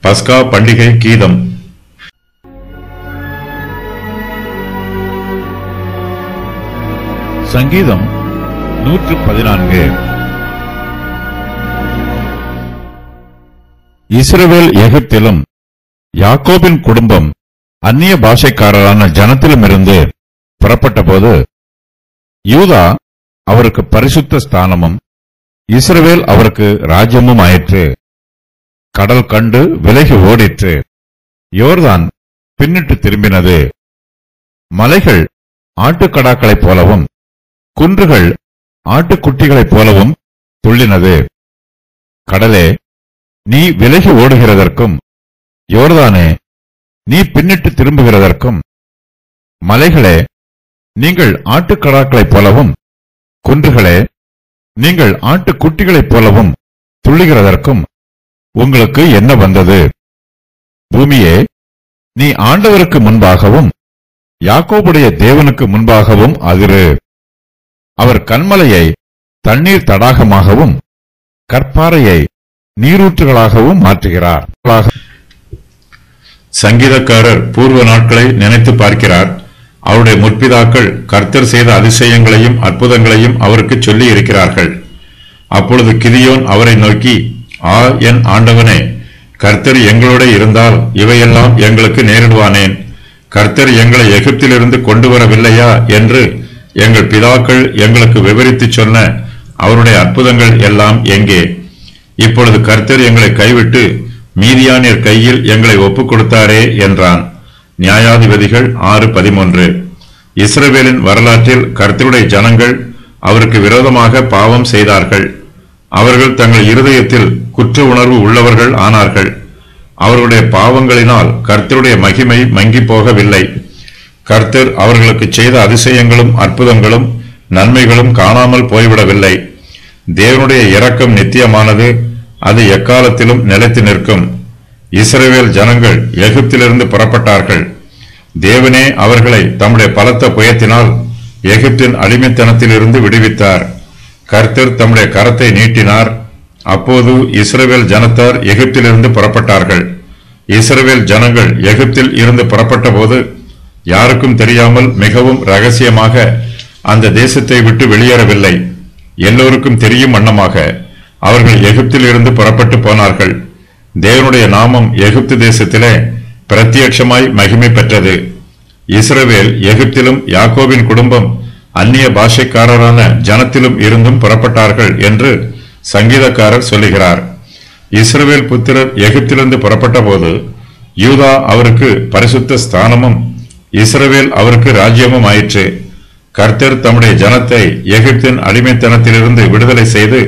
பஸ்கா பண்டிகை கீதம். சங்கீதம் 114. இஸ்ரவேல் எகிப்திலும் யாக்கோபின் குடும்பம் அந்நிய பாஷைக்காரரான ஜனத்திலுமிருந்து புறப்பட்டபோது யூதா அவருக்கு பரிசுத்த ஸ்தானமும் இஸ்ரவேல் அவருக்கு ராஜ்யமும் ஆயிற்று. கடல் கண்டு விலகி ஓடிற்று. யோர்தான் பின்னிட்டு திரும்பினது. மலைகள் ஆட்டுக்கடாக்களைப் போலவும் குன்றுகள் ஆட்டுக்குட்டிகளைப் போலவும் துள்ளினது. கடலே, நீ விலகி ஓடுகிறதற்கும், யோர்தானே, நீ பின்னிட்டு திரும்புகிறதற்கும், மலைகளே, நீங்கள் ஆட்டுக்கடாக்களைப் போலவும், குன்றுகளே, நீங்கள் ஆட்டுக்குட்டிகளைப் போலவும் துள்ளுகிறதற்கும் உங்களுக்கு என்ன வந்தது? பூமியே, நீ ஆண்டவருக்கு முன்பாகவும் யாக்கோபுடைய தேவனுக்கு முன்பாகவும் அதிரு. அவர் கன்மலையை தண்ணீர் தடாகமாகவும் கற்பாறையை நீரூற்றுகளாகவும் மாற்றுகிறார். சங்கீதக்காரர் பூர்வ நாட்களை நினைத்து பார்க்கிறார். அவருடைய முற்பிதாக்கள் கர்த்தர் செய்த அதிசயங்களையும் அற்புதங்களையும் அவருக்கு சொல்லி இருக்கிறார்கள். அப்பொழுது கிதியோன் அவரை நோக்கி, ஆ, என் ஆண்டவனே, கர்த்தர் எங்களோட இருந்தால் இவையெல்லாம் எங்களுக்கு நேரிடுவானேன்? கர்த்தர் எங்களை எகிப்திலிருந்து கொண்டு வரவில்லையா என்று எங்கள் பிதாக்கள் எங்களுக்கு விவரித்து சொன்ன அவருடைய அற்புதங்கள் எல்லாம் எங்கே? இப்பொழுது கர்த்தர் எங்களை கைவிட்டு மீதியானியர் கையில் எங்களை ஒப்புக் கொடுத்தாரே என்றான். நியாயாதிபதிகள் 6:13. இஸ்ரவேலின் வரலாற்றில் கர்த்தருடைய ஜனங்கள் அவருக்கு விரோதமாக பாவம் செய்தார்கள். அவர்கள் தங்கள் இருதயத்தில் குற்ற உணர்வு உள்ளவர்கள் ஆனார்கள். அவர்களுடைய பாவங்களினால் கர்த்தருடைய மகிமை மங்கி போகவில்லை. கர்த்தர் அவர்களுக்கு செய்த அதிசயங்களும் அற்புதங்களும் நன்மைகளும் காணாமல் போய்விடவில்லை. தேவனுடைய இரக்கம் நித்தியமானது, அது எக்காலத்திலும் நிலைத்து நிற்கும். இஸ்ரவேல் ஜனங்கள் எகிப்திலிருந்து புறப்பட்டார்கள். தேவனே அவர்களை தம்முடைய பலத்த புயத்தினால் எகிப்தின் அடிமைத்தனத்திலிருந்து விடுவித்தார். கர்த்தர் தம்முடைய கரத்தை நீட்டினார். அப்போது இஸ்ரவேல் ஜனத்தார் எகிப்திலிருந்து புறப்பட்டார்கள். இஸ்ரவேல் ஜனங்கள் எகிப்தில் இருந்து புறப்பட்ட போது யாருக்கும் தெரியாமல் மிகவும் ரகசியமாக அந்த தேசத்தை விட்டு வெளியேறவில்லை. எல்லோருக்கும் தெரியும் வண்ணமாக அவர்கள் எகிப்தில் இருந்து புறப்பட்டு போனார்கள். தேவனுடைய நாமம் எகிப்து தேசத்திலே பிரத்யட்சமாய் மகிமை பெற்றது. இஸ்ரவேல் எகிப்திலும் யாக்கோபின் குடும்பம் அந்நிய பாஷைக்காரரான ஜனத்திலும் இருந்தும் புறப்பட்டார்கள் என்று சங்கீதக்காரர் சொல்லுகிறார். இஸ்ரவேல் புத்திரர் எகிப்திலிருந்து புறப்பட்ட போது யூதா அவருக்கு பரிசுத்த ஸ்தானமும் இஸ்ரவேல் அவருக்கு ராஜ்யமும் ஆயிற்று. கர்த்தர் தம்முடைய ஜனத்தை எகிப்தின் அடிமைத்தனத்திலிருந்து விடுதலை செய்து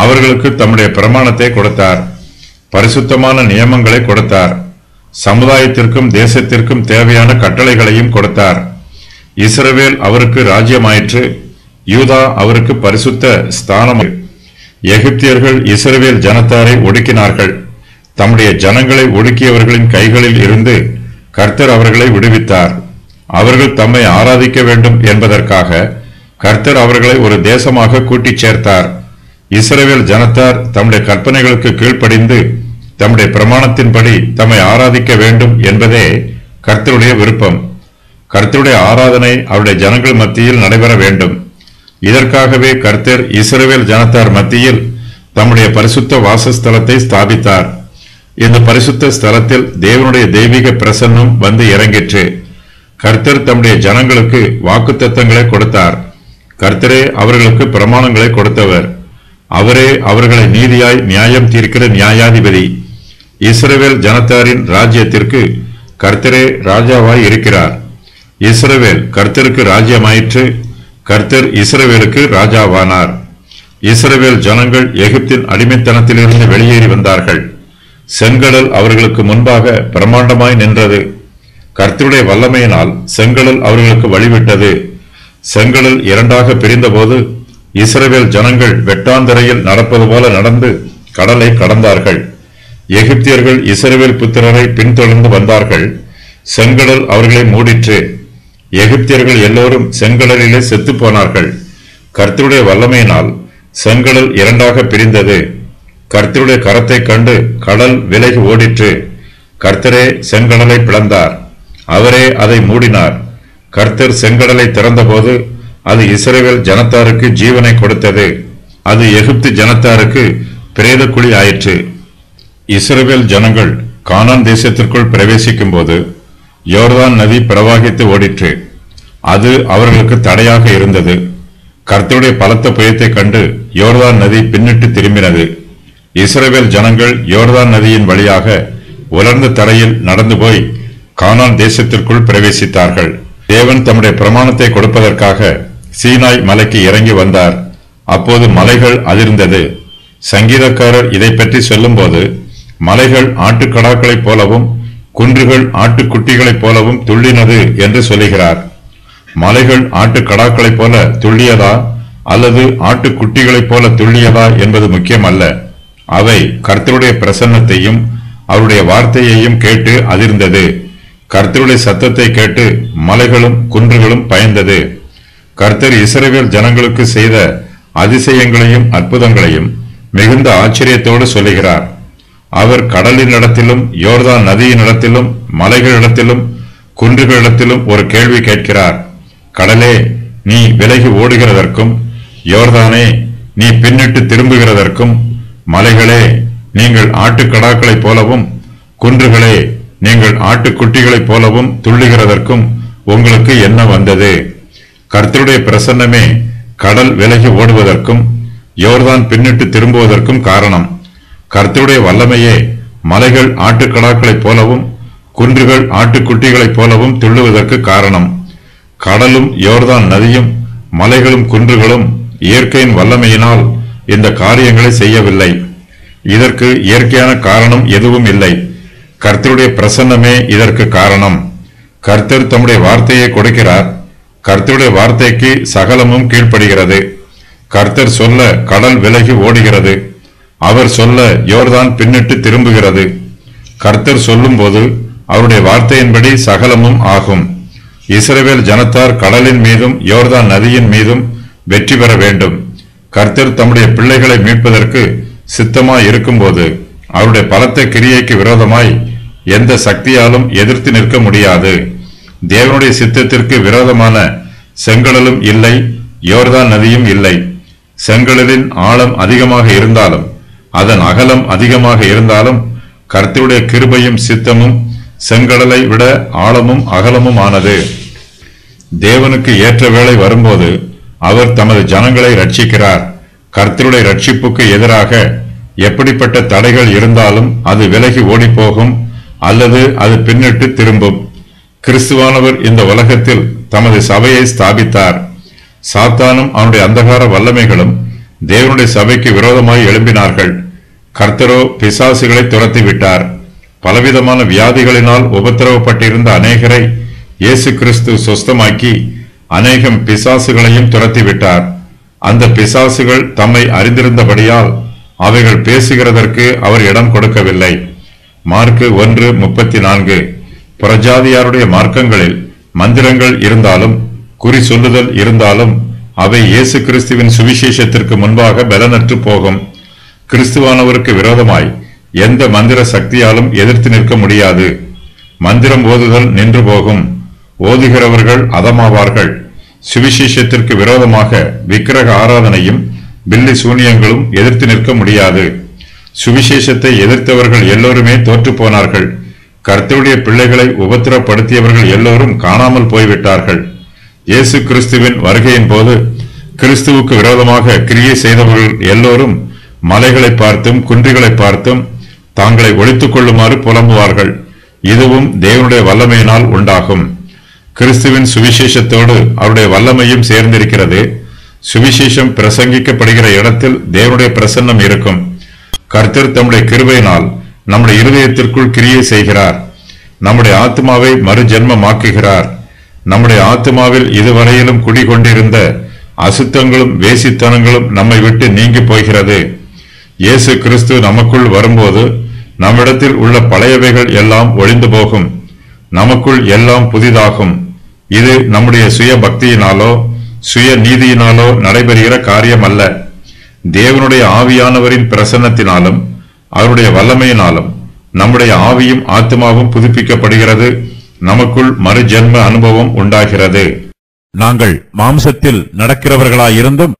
அவர்களுக்கு தம்முடைய பிரமாணத்தை கொடுத்தார். பரிசுத்தமான நியமங்களை கொடுத்தார். சமுதாயத்திற்கும் தேசத்திற்கும் தேவையான கட்டளைகளையும் கொடுத்தார். இஸ்ரவேல் அவருக்கு ராஜ்யமாயிற்று. யூதா அவருக்கு பரிசுத்த ஸ்தானம். எகிப்தியர்கள் இஸ்ரவேல் ஜனத்தாரை ஒடுக்கினார்கள். தம்முடைய ஜனங்களை ஒடுக்கியவர்களின் கைகளில் இருந்து கர்த்தர் அவர்களை விடுவித்தார். அவர்கள் தம்மை ஆராதிக்க வேண்டும் என்பதற்காக கர்த்தர் அவர்களை ஒரு தேசமாக கூட்டிச் சேர்த்தார். இஸ்ரவேல் ஜனத்தார் தம்முடைய கற்பனைகளுக்கு கீழ்ப்படிந்து தம்முடைய பிரமாணத்தின்படி தம்மை ஆராதிக்க வேண்டும் என்பதே கர்த்தருடைய விருப்பம். கர்த்தருடைய ஆராதனை அவருடைய ஜனங்கள் மத்தியில் நடைபெற வேண்டும். இதற்காகவே கர்த்தர் இஸ்ரவேல் ஜனத்தார் மத்தியில் தம்முடைய பரிசுத்த வாசஸ்தலத்தை ஸ்தாபித்தார். இந்த பரிசுத்த ஸ்தலத்தில் தேவனுடைய தெய்வீக பிரசன்னம் வந்து இறங்கிற்று. கர்த்தர் தம்முடைய ஜனங்களுக்கு வாக்குத்தத்தங்களை கொடுத்தார். கர்த்தரே அவர்களுக்கு பிரமாணங்களை கொடுத்தவர். அவரே அவர்களை நீதியாய் நியாயம் தீர்க்கிற நியாயாதிபதி. இஸ்ரவேல் ஜனத்தாரின் ராஜ்யத்திற்கு கர்த்தரே ராஜாவாய் இருக்கிறார். இஸ்ரவேல் கர்த்தருக்கு ராஜ்யமாயிற்று. கர்த்தர் இஸ்ரவேலுக்கு ராஜாவானார். இஸ்ரவேல் ஜனங்கள் எகிப்தின் அடிமைத்தனத்திலிருந்து வெளியேறி வந்தார்கள். செங்கடல் அவர்களுக்கு முன்பாக பிரமாண்டமாய் நின்றது. கர்த்தருடைய வல்லமையினால் செங்கடல் அவர்களுக்கு வழிவிட்டது. செங்கடல் இரண்டாக பிரிந்தபோது இஸ்ரவேல் ஜனங்கள் வெட்டாந்தரையில் நடப்பது போல நடந்து கடலை கடந்தார்கள். எகிப்தியர்கள் இஸ்ரவேல் புத்திரரை பின்தொடர்ந்து வந்தார்கள். செங்கடல் அவர்களை மூடிற்று. எகிப்தியர்கள் எல்லோரும் செங்கடலிலே செத்து போனார்கள். கர்த்தருடைய வல்லமையினால் செங்கடல் இரண்டாக பிரிந்தது. கர்த்தருடைய கரத்தைக் கண்டு கடல் விலகி ஓடிற்று. கர்த்தரே செங்கடலை பிளந்தார், அவரே அதை மூடினார். கர்த்தர் செங்கடலை திறந்தபோது அது இஸ்ரவேல் ஜனத்தாருக்கு ஜீவனை கொடுத்தது. அது எகிப்து ஜனத்தாருக்கு பிரேத குழி ஆயிற்று. இஸ்ரவேல் ஜனங்கள் கானான் தேசத்திற்குள் பிரவேசிக்கும் போது யோர்தான் நதி பிரவாகித்து ஓடிற்று. அது அவர்களுக்கு தடையாக இருந்தது. கர்த்தருடைய பலத்த புயத்தைக் கண்டு யோர்தான் நதி பின்னிட்டு திரும்பினது. இஸ்ரவேல் ஜனங்கள் யோர்தான் நதியின் வழியாக உலர்ந்த தரையில் நடந்து போய் கானான் தேசத்திற்குள் பிரவேசித்தார்கள். தேவன் தம்முடைய பிரமாணத்தை கொடுப்பதற்காக சீனாய் மலைக்கு இறங்கி வந்தார். அப்போது மலைகள் அதிர்ந்தது. சங்கீதக்காரர் இதை பற்றி சொல்லும்போது, மலைகள் ஆட்டுக்கடாக்களைப் போலவும் குன்றுகள் ஆட்டுக்குட்டிகளைப் போலவும் துள்ளினது என்று சொல்லுகிறார். மலைகள் ஆட்டுக்கடாக்களைப் போல துள்ளியதா அல்லது ஆட்டுக்குட்டிகளைப் போல துள்ளியதா என்பது முக்கியமல்ல. அவை கர்த்தருடைய பிரசன்னத்தையும் அவருடைய வார்த்தையையும் கேட்டு அதிர்ந்தது. கர்த்தருடைய சத்தத்தை கேட்டு மலைகளும் குன்றுகளும் பயந்தது. கர்த்தர் இஸ்ரவேல் ஜனங்களுக்கு செய்த அதிசயங்களையும் அற்புதங்களையும் மிகுந்த ஆச்சரியத்தோடு சொல்லுகிறார். அவர் கடலினிடத்திலும் யோர்தான் நதியினிடத்திலும் மலைகளிடத்திலும் குன்றுகளிடத்திலும் ஒரு கேள்வி கேட்கிறார். கடலே, நீ விலகி ஓடுகிறதற்கும், யோர்தானே, நீ பின்னிட்டு திரும்புகிறதற்கும், மலைகளே, நீங்கள் ஆட்டுக்கடாக்களைப் போலவும் குன்றுகளே, நீங்கள் ஆட்டுக்குட்டிகளைப் போலவும் துள்ளுகிறதற்கும் உங்களுக்கு என்ன வந்தது? கர்த்தருடைய பிரசன்னமே கடல் விலகி ஓடுவதற்கும் யோர்தான் பின்னிட்டு திரும்புவதற்கும் காரணம். கர்த்தருடைய வல்லமையே மலைகள் ஆட்டுக்கடாக்களைப் போலவும் குன்றுகள் ஆட்டுக்குட்டிகளைப் போலவும் துள்ளுவதற்கு காரணம். கடலும் யோர்தான் நதியும் மலைகளும் குன்றுகளும் இயற்கையின் வல்லமையினால் இந்த காரியங்களை செய்யவில்லை. இதற்கு இயற்கையான காரணம் எதுவும் இல்லை. கர்த்தருடைய பிரசன்னமே இதற்கு காரணம். கர்த்தர் தம்முடைய வார்த்தையை கொடுக்கிறார். கர்த்தருடைய வார்த்தைக்கு சகலமும் கீழ்ப்படுகிறது. கர்த்தர் சொல்ல கடல் விலகி ஓடுகிறது. அவர் சொல்ல யோர்தான் பின்னிட்டு திரும்புகிறது. கர்த்தர் சொல்லும் போது அவருடைய வார்த்தையின்படி சகலமும் ஆகும். இஸ்ரவேல் ஜனத்தார் கடலின் மீதும் யோர்தான் நதியின் மீதும் வெற்றி பெற வேண்டும். கர்த்தர் தம்முடைய பிள்ளைகளை மீட்பதற்கு சித்தமாய் இருக்கும்போது அவருடைய பலத்த கிரியைக்கு விரோதமாய் எந்த சக்தியாலும் எதிர்த்து நிற்க முடியாது. தேவனுடைய சித்தத்திற்கு விரோதமான செங்கடலும் இல்லை, யோர்தான் நதியும் இல்லை. செங்கடலின் ஆழம் அதிகமாக இருந்தாலும் அதன் அகலம் அதிகமாக இருந்தாலும் கர்த்தருடைய கிருபையும் சித்தமும் செங்கடலை விட ஆழமும் அகலமும் ஆனது. தேவனுக்கு ஏற்ற வேளை வரும்போது அவர் தமது ஜனங்களை ரட்சிக்கிறார். கர்த்தருடைய ரட்சிப்புக்கு எதிராக எப்படிப்பட்ட தடைகள் இருந்தாலும் அது விலகி ஓடிப்போகும் அல்லது அது பின்னிட்டு திரும்பும். கிறிஸ்துவானவர் இந்த உலகத்தில் தமது சபையை ஸ்தாபித்தார். சாத்தானும் அவனுடைய அந்தகார வல்லமைகளும் தேவனுடைய சபைக்கு விரோதமாய் எழும்பினார்கள். கர்த்தரோ பிசாசுகளை துரத்திவிட்டார். பலவிதமான வியாதிகளினால் உபத்திரவப்பட்டிருந்த அநேகரை இயேசு கிறிஸ்து சொஸ்தமாக்கி அநேகம் பிசாசுகளையும் துரத்திவிட்டார். அந்த பிசாசுகள் தம்மை அறிந்திருந்தபடியால் அவைகள் பேசுகிறதற்கு அவர் இடம் கொடுக்கவில்லை. மார்க்கு 1:34. புறஜாதியாருடைய மார்க்கங்களில் மந்திரங்கள் இருந்தாலும் குறி சொல்லுதல் இருந்தாலும் அவை இயேசு கிறிஸ்துவின் சுவிசேஷத்திற்கு முன்பாக பலனற்று போகும். கிறிஸ்துவானவருக்கு விரோதமாய் எந்த மந்திர சக்தியாலும் எதிர்த்து நிற்க முடியாது. மந்திரம் ஓதுதல் நின்று போகும். ஓதுகிறவர்கள் அதமாவார்கள். சுவிசேஷத்திற்கு விரோதமாக விக்கிரக ஆராதனையும் பில்லி சூனியங்களும் எதிர்த்து நிற்க முடியாது. சுவிசேஷத்தை எதிர்த்தவர்கள் எல்லோருமே தோற்று போனார்கள். கர்த்தருடைய பிள்ளைகளை உபத்திரப்படுத்தியவர்கள் எல்லோரும் காணாமல் போய்விட்டார்கள். இயேசு கிறிஸ்துவின் வருகையின் போது கிறிஸ்துவுக்கு விரோதமாக கிரியை செய்தவர்கள் எல்லோரும் மலைகளை பார்த்தும் குன்றுகளை பார்த்தும் தாங்களை ஒழித்துக் கொள்ளுமாறு புலம்புவார்கள். இதுவும் தேவனுடைய வல்லமையினால் உண்டாகும். கிறிஸ்துவின் சுவிசேஷத்தோடு அவருடைய வல்லமையும் சேர்ந்திருக்கிறது. சுவிசேஷம் பிரசங்கிக்கப்படுகிற இடத்தில் தேவனுடைய பிரசன்னம் இருக்கும். கர்த்தர் தம்முடைய கிருபையினால் நம்முடைய இருதயத்திற்குள் கிரியை செய்கிறார். நம்முடைய ஆத்மாவை மறுஜென்மமாக்குகிறார். நம்முடைய ஆத்மாவில் இதுவரையிலும் குடிகொண்டிருந்த அசுத்தங்களும் வேசித்தனங்களும் நம்மை விட்டு நீங்கி போகிறது. இயேசு கிறிஸ்து நமக்குள் வரும்போது நம்மிடத்தில் உள்ள பழையவைகள் எல்லாம் ஒழிந்து போகும். நமக்குள் எல்லாம் புதிதாகும். இது நம்முடைய சுய பக்தியினாலோ சுய நீதியினாலோ நடைபெறுகிற காரியம் அல்ல. தேவனுடைய ஆவியானவரின் பிரசன்னத்தினாலும் அவருடைய வல்லமையினாலும் நம்முடைய ஆவியும் ஆத்மாவும் புதுப்பிக்கப்படுகிறது. நமக்குள் மறுஜென்ம அனுபவம் உண்டாகிறது. நாங்கள் மாம்சத்தில் நடக்கிறவர்களாயிருந்தும்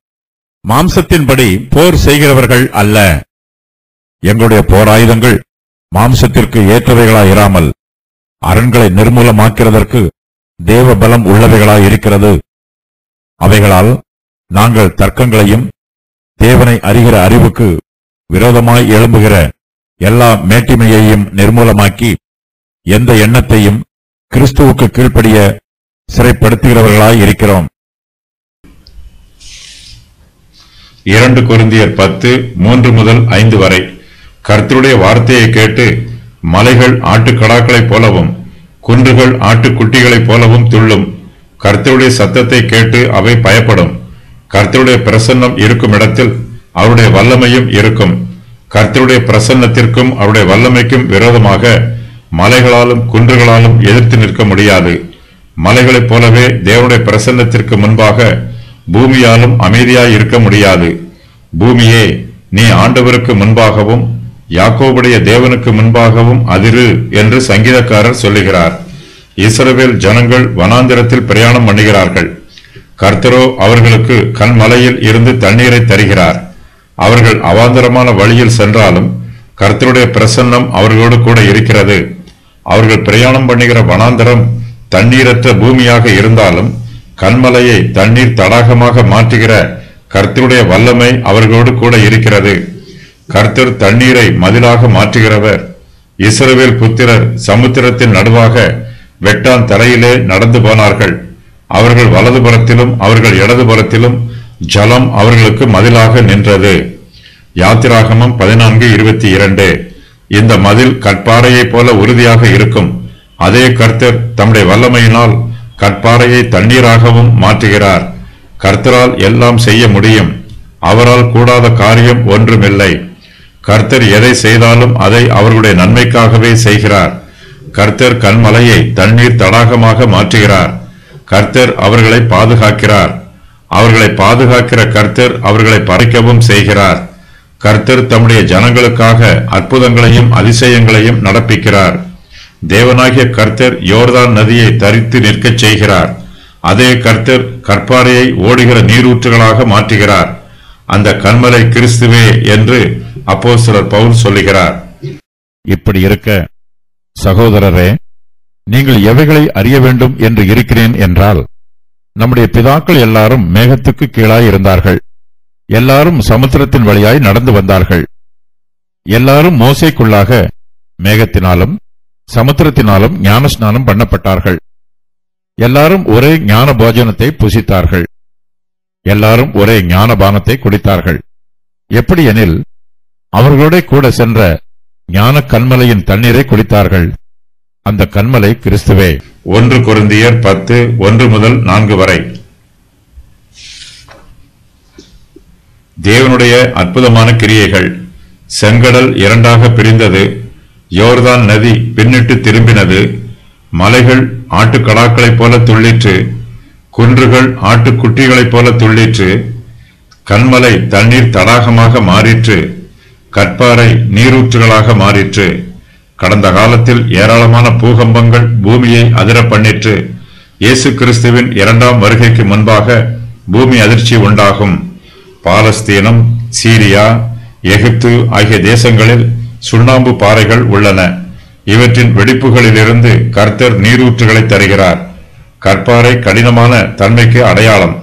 மாம்சத்தின்படி போர் செய்கிறவர்கள் அல்ல. எங்களுடைய போராயுதங்கள் மாம்சத்திற்கு ஏற்றவைகளாயிராமல் அரண்களை நிர்மூலமாக்கிறதற்கு தேவ பலம் உள்ளவைகளாயிருக்கிறது. அவைகளால் நாங்கள் தர்க்கங்களையும் தேவனை அறிகிற அறிவுக்கு விரோதமாய் எழும்புகிற எல்லா மேட்டிமையையும் நிர்மூலமாக்கி எந்த எண்ணத்தையும் கிறிஸ்துவுக்கு கீழ்ப்படிய சிறைப்படுத்துகிறவர்களாய் இருக்கிறோம். 2 கொரிந்தியர் 10:3-5 வரை. கர்த்தருடைய வார்த்தையை கேட்டு மலைகள் ஆட்டுக்கடாக்களைப் போலவும் குன்றுகள் ஆட்டுக்குட்டிகளைப் போலவும் துள்ளும். கர்த்தருடைய சத்தத்தை கேட்டு அவை பயப்படும். கர்த்தருடைய பிரசன்னம் இருக்கும் இடத்தில் அவருடைய வல்லமையும் இருக்கும். கர்த்தருடைய பிரசன்னத்திற்கும் அவருடைய வல்லமைக்கும் விரோதமாக மலைகளாலும் குன்றுகளாலும் எதிர்த்து நிற்க முடியாது. மலைகளைப் போலவே தேவனுடைய பிரசன்னத்திற்கு முன்பாக பூமியாலும் அமைதியாய் இருக்க முடியாது. பூமியே, நீ ஆண்டவருக்கு முன்பாகவும் யாக்கோபுடைய தேவனுக்கு முன்பாகவும் அதிரு என்று சங்கீதக்காரர் சொல்லுகிறார். இஸ்ரவேல் ஜனங்கள் வனாந்திரத்தில் பிரயாணம் பண்ணுகிறார்கள். கர்த்தரோ அவர்களுக்கு கல்மலையில் இருந்து தண்ணீரை தருகிறார். அவர்கள் அவாந்தரமான வழியில் சென்றாலும் கர்த்தருடைய பிரசன்னம் அவர்களோடு கூட இருக்கிறது. அவர்கள் பிரயாணம் பண்ணுகிற வனாந்தரம் தண்ணீரற்ற பூமியாக இருந்தாலும் கல்மலையை தண்ணீர் தடாகமாக மாற்றுகிற கர்த்தருடைய வல்லமை அவர்களோடு கூட இருக்கிறது. கர்த்தர் தண்ணீரை மதிலாக மாற்றுகிறவர். இஸ்ரவேல் புத்திரர் சமுத்திரத்தின் நடுவாக வெட்டான் தரையிலே நடந்து போனார்கள். அவர்கள் வலதுபுறத்திலும் அவர்கள் இடதுபுறத்திலும் ஜலம் அவர்களுக்கு மதிலாக நின்றது. யாத்திராகமம் 14:22. இந்த மதில் கற்பாறையைப் போல உறுதியாக இருக்கும். அதே கர்த்தர் தம்முடைய வல்லமையினால் கற்பாறையை தண்ணீராகவும் மாற்றுகிறார். கர்த்தரால் எல்லாம் செய்ய முடியும். அவரால் கூடாத காரியம் ஒன்றுமில்லை. கர்த்தர் எதை செய்தாலும் அதை அவர்களுடைய நன்மைக்காகவே செய்கிறார். கர்த்தர் கல்மலையை தண்ணீர் தடாகமாக மாற்றுகிறார். கர்த்தர் அவர்களை பாதுகாக்கிறார். அவர்களை பாதுகாக்கிற கர்த்தர் அவர்களை பறிக்கவும் செய்கிறார். கர்த்தர் தம்முடைய ஜனங்களுக்காக அற்புதங்களையும் அதிசயங்களையும் நடப்பிக்கிறார். தேவனாகிய கர்த்தர் யோர்தான் நதியை தரித்து நிற்கச் செய்கிறார். அதே கர்த்தர் கற்பாறையை ஓடுகிற நீரூற்றுகளாக மாற்றுகிறார். அந்த கன்மலை கிறிஸ்துவே என்று அப்போஸ்தலர் பவுல் சொல்லுகிறார். இப்படி இருக்க சகோதரரே, நீங்கள் எவைகளை அறிய வேண்டும் என்று இருக்கிறேன் என்றால், நம்முடைய பிதாக்கள் எல்லாரும் மேகத்துக்கு கீழாய் இருந்தார்கள். எல்லாரும் சமுத்திரத்தின் வழியாய் நடந்து வந்தார்கள். எல்லாரும் மோசேக்குள்ளாக மேகத்தினாலும் சமுத்திரத்தினாலும் ஞானஸ்நானம் பண்ணப்பட்டார்கள். எல்லாரும் ஒரே ஞான போஜனத்தை புசித்தார்கள். எல்லாரும் ஒரே ஞானபானத்தை குடித்தார்கள். எப்படி எனில், அவர்களோட கூட சென்ற ஞான கன்மலையின் தண்ணீரை குடித்தார்கள். அந்த கன்மலை கிறிஸ்துவே. 1 கொரிந்தியர் 10:1-4 வரை. தேவனுடைய அற்புதமான கிரியைகள். செங்கடல் இரண்டாக பிரிந்தது. யோர்தான் நதி பின்னிட்டு திரும்பினது. மலைகள் ஆட்டுக்கடாக்களைப் போல துள்ளிற்று. குன்றுகள் ஆட்டுக்குட்டிகளைப் போல துள்ளிற்று. கன்மலை தண்ணீர் தடாகமாக மாறிற்று. கற்பாறை நீரூற்றுகளாக மாறிற்று. கடந்த காலத்தில் ஏராளமான பூகம்பங்கள் பூமியை அதிர பண்ணிற்று. இயேசு கிறிஸ்துவின் 2ஆம் வருகைக்கு முன்பாக பூமி அதிர்ச்சி உண்டாகும். பாலஸ்தீனம், சீரியா, எகிப்து ஆகிய தேசங்களில் சுண்ணாம்பு பாறைகள் உள்ளன. இவற்றின் வெடிப்புகளிலிருந்து கர்த்தர் நீரூற்றுகளை தருகிறார். கற்பாறை கடினமான தன்மைக்கு அடையாளம்.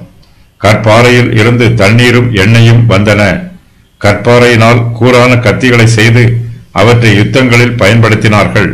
கற்பாறையில் இருந்து தண்ணீரும் எண்ணெயும் வந்தன. கற்பாறையினால் கூரான கத்திகளை செய்து அவற்றை யுத்தங்களில் பயன்படுத்தினார்கள்.